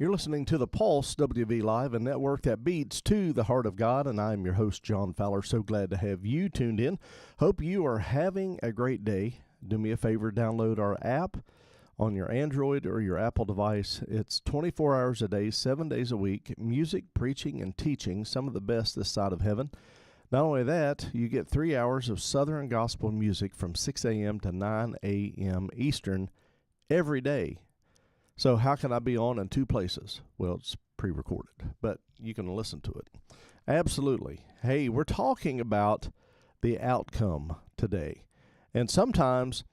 You're listening to The Pulse, WV Live, a network that beats to the heart of God, and I'm your host, John Fowler. So glad to have you tuned in. Hope you are having a great day. Do me a favor, download our app on your Android or your Apple device. It's 24 hours a day, 7 days a week, music, preaching, and teaching, some of the best this side of heaven. Not only that, you get 3 hours of Southern gospel music from 6 a.m. to 9 a.m. Eastern every day. So how can I be on in two places? Well, it's pre-recorded, but you can listen to it. Absolutely. Hey, we're talking about the outcome today. And sometimes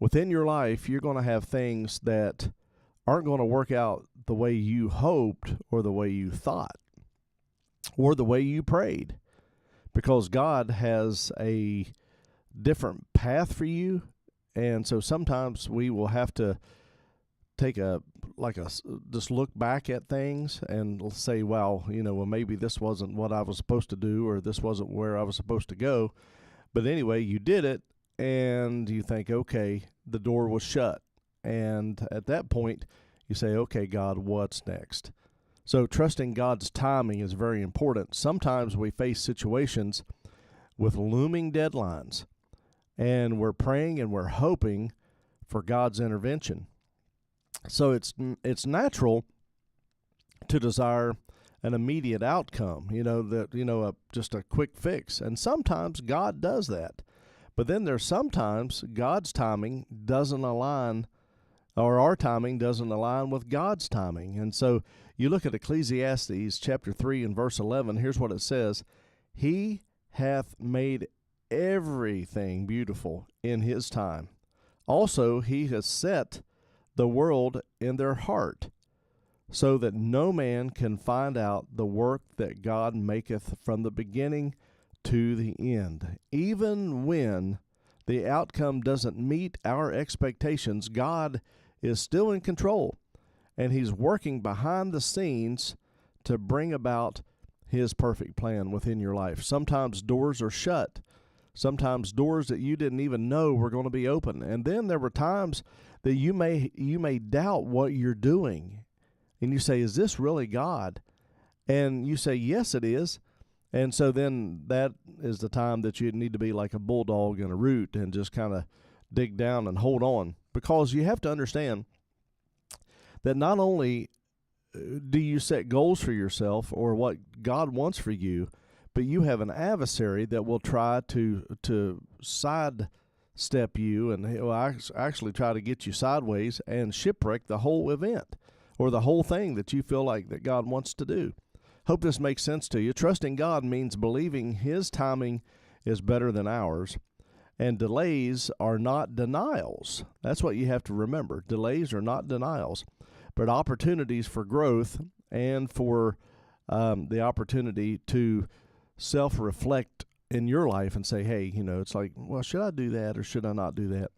within your life, you're going to have things that aren't going to work out the way you hoped or the way you thought or the way you prayed, because God has a different path for you. And so sometimes we will have to take just look back at things and say, well, maybe this wasn't what I was supposed to do, or this wasn't where I was supposed to go. But anyway, you did it, and you think, okay, the door was shut. And at that point, you say, okay, God, what's next? So trusting God's timing is very important. Sometimes we face situations with looming deadlines, and we're praying and we're hoping for God's intervention. So it's natural to desire an immediate outcome, just a quick fix. And sometimes God does that. But then there's sometimes God's timing doesn't align, or our timing doesn't align with God's timing. And so you look at Ecclesiastes chapter 3 and verse 11, here's what it says: He hath made everything beautiful in his time. Also, he has set the world in their heart, so that no man can find out the work that God maketh from the beginning to the end. Even when the outcome doesn't meet our expectations, God is still in control, and he's working behind the scenes to bring about his perfect plan within your life. Sometimes doors are shut. Sometimes doors that you didn't even know were going to be open. And then there were times that you may doubt what you're doing. And you say, is this really God? And you say, yes, it is. And so then that is the time that you need to be like a bulldog in a root and just kind of dig down and hold on. Because you have to understand that not only do you set goals for yourself or what God wants for you, but you have an adversary that will try to sidestep you, and he'll actually try to get you sideways and shipwreck the whole event or the whole thing that you feel like that God wants to do. Hope this makes sense to you. Trusting God means believing his timing is better than ours, and delays are not denials. That's what you have to remember. Delays are not denials, but opportunities for growth and for the opportunity to self-reflect in your life and say, hey, it's like, well, should I do that or should I not do that?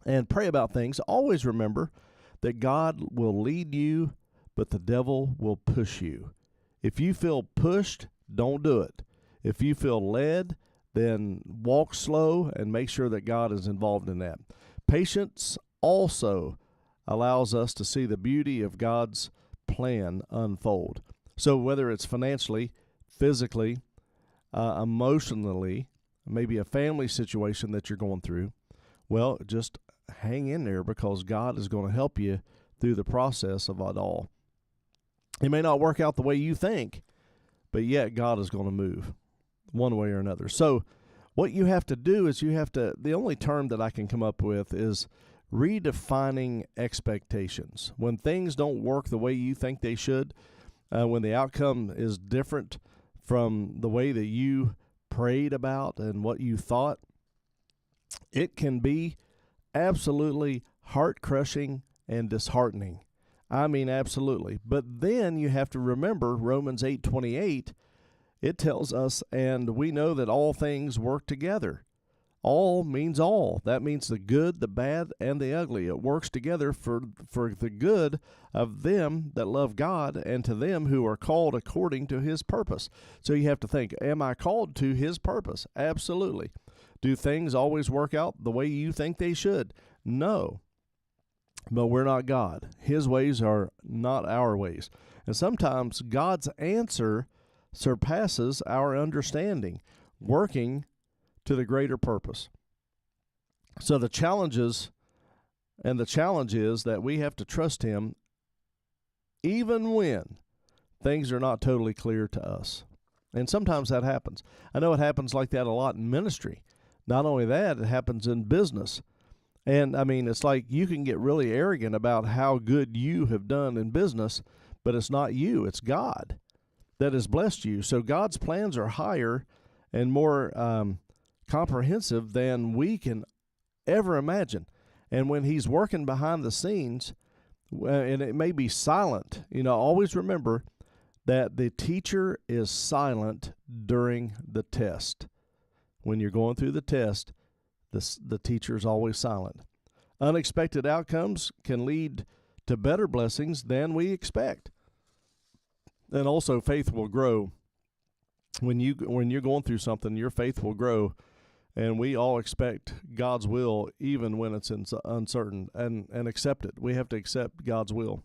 And pray about things. Always remember that God will lead you, but the devil will push you. If you feel pushed, don't do it. If you feel led, then walk slow and make sure that God is involved in that. Patience also allows us to see the beauty of God's plan unfold. So whether it's financially, physically, emotionally, maybe a family situation that you're going through, well, just hang in there, because God is going to help you through the process of it all. It may not work out the way you think, but yet God is going to move one way or another. So what you have to do is the only term that I can come up with is redefining expectations. When things don't work the way you think they should, when the outcome is different from the way that you prayed about and what you thought, it can be absolutely heart-crushing and disheartening. I mean, absolutely. But then you have to remember Romans 8:28. It tells us, and we know that all things work together. All means all. That means the good, the bad, and the ugly. It works together for the good of them that love God and to them who are called according to his purpose. So you have to think, am I called to his purpose? Absolutely. Do things always work out the way you think they should? No. But we're not God. His ways are not our ways. And sometimes God's answer surpasses our understanding, working to the greater purpose. So the challenge is that we have to trust Him even when things are not totally clear to us. And sometimes that happens. I know it happens like that a lot in ministry. Not only that, it happens in business. And I mean, it's like you can get really arrogant about how good you have done in business, but it's not you, it's God that has blessed you. So God's plans are higher and more comprehensive than we can ever imagine. And when He's working behind the scenes, and it may be silent, always remember that the teacher is silent during the test. When you're going through the test, the teacher is always silent. Unexpected outcomes can lead to better blessings than we expect. And also, faith will grow. When you're going through something, your faith will grow. And we all expect God's will even when it's uncertain, and accept it. We have to accept God's will.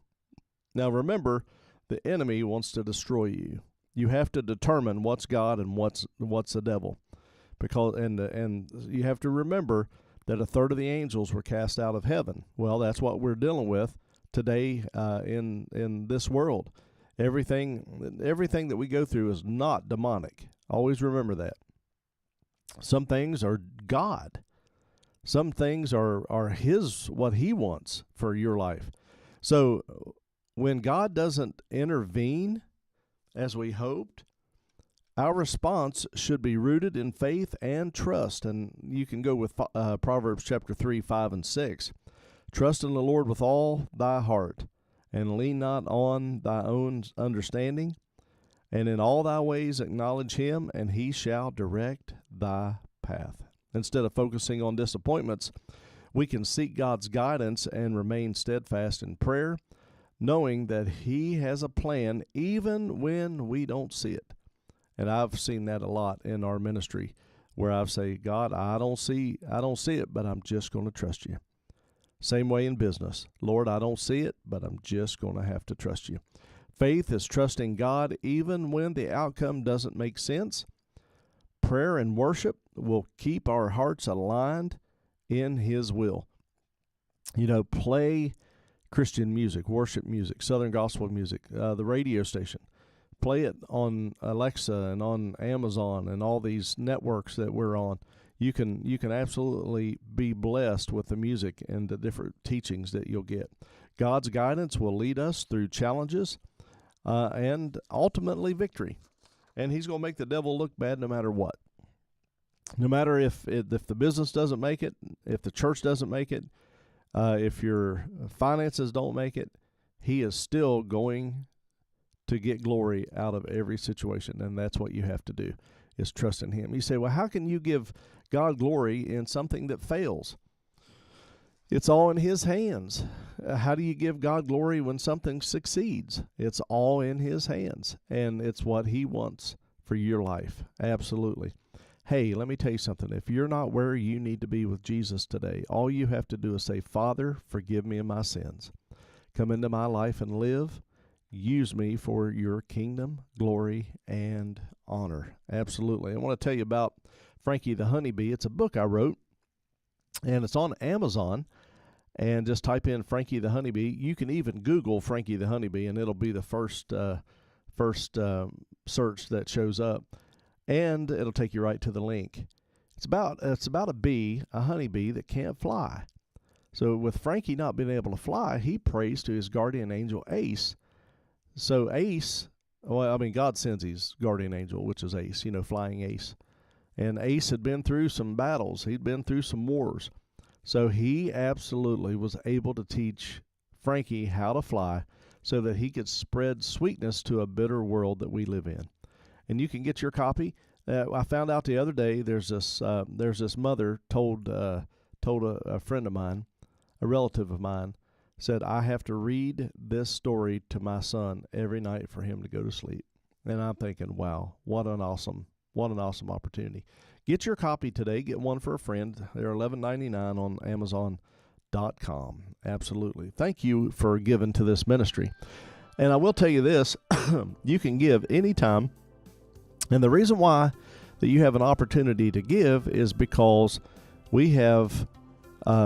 Now remember, the enemy wants to destroy you. You have to determine what's God and what's the devil. And you have to remember that a third of the angels were cast out of heaven. Well, that's what we're dealing with today in this world. Everything that we go through is not demonic. Always remember that. Some things are God. Some things are what He wants for your life. So when God doesn't intervene as we hoped, our response should be rooted in faith and trust. And you can go with Proverbs chapter 3, 5, and 6. Trust in the Lord with all thy heart, and lean not on thy own understanding. And in all thy ways acknowledge Him, and He shall direct thy path. Instead of focusing on disappointments, we can seek God's guidance and remain steadfast in prayer, knowing that He has a plan even when we don't see it. And I've seen that a lot in our ministry, where I've said, God, I don't see it, but I'm just going to trust you. Same way in business. Lord, I don't see it, but I'm just going to have to trust you. Faith is trusting God even when the outcome doesn't make sense. Prayer and worship will keep our hearts aligned in His will. Play Christian music, worship music, Southern gospel music, the radio station. Play it on Alexa and on Amazon and all these networks that we're on. You can absolutely be blessed with the music and the different teachings that you'll get. God's guidance will lead us through challenges and ultimately victory. And He's going to make the devil look bad no matter what. No matter if the business doesn't make it, if the church doesn't make it, if your finances don't make it, He is still going to get glory out of every situation. And that's what you have to do, is trust in Him. You say, well, how can you give God glory in something that fails? It's all in His hands. How do you give God glory when something succeeds? It's all in His hands, and it's what He wants for your life. Absolutely. Hey, let me tell you something. If you're not where you need to be with Jesus today, all you have to do is say, Father, forgive me of my sins. Come into my life and live. Use me for your kingdom, glory, and honor. Absolutely. I want to tell you about Frankie the Honeybee. It's a book I wrote, and it's on Amazon. And just type in Frankie the Honeybee. You can even Google Frankie the Honeybee, and it'll be the first search that shows up. And it'll take you right to the link. It's about a honeybee that can't fly. So with Frankie not being able to fly, he prays to his guardian angel Ace. So Ace, God sends his guardian angel, which is Ace, flying Ace. And Ace had been through some battles. He'd been through some wars. So he absolutely was able to teach Frankie how to fly so that he could spread sweetness to a bitter world that we live in. And you can get your copy. I found out the other day there's this mother told a friend of mine, a relative of mine, said, I have to read this story to my son every night for him to go to sleep. And I'm thinking, wow, what an awesome opportunity. Get your copy today. Get one for a friend. They're $11.99 on Amazon.com. pulsewv.com. Absolutely. Thank you for giving to this ministry. And I will tell you this, you can give anytime. And the reason why that you have an opportunity to give is because we have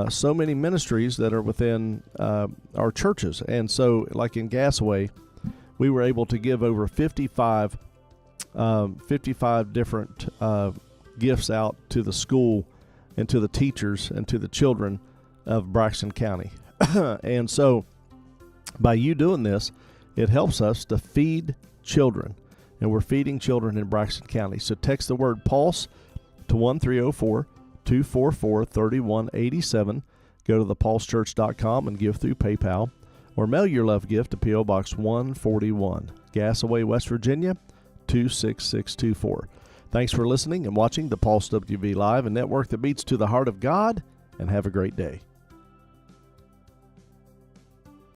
so many ministries that are within our churches. And so, like in Gasaway, we were able to give over 55 different gifts out to the school and to the teachers and to the children of Braxton County. And so, by you doing this, it helps us to feed children. And we're feeding children in Braxton County. So text the word PULSE to 1-304-244-3187. Go to thepulsechurch.com and give through PayPal. Or mail your love gift to P.O. Box 141, Gasaway, West Virginia, 26624. Thanks for listening and watching the Pulse WV Live, a network that beats to the heart of God, and have a great day.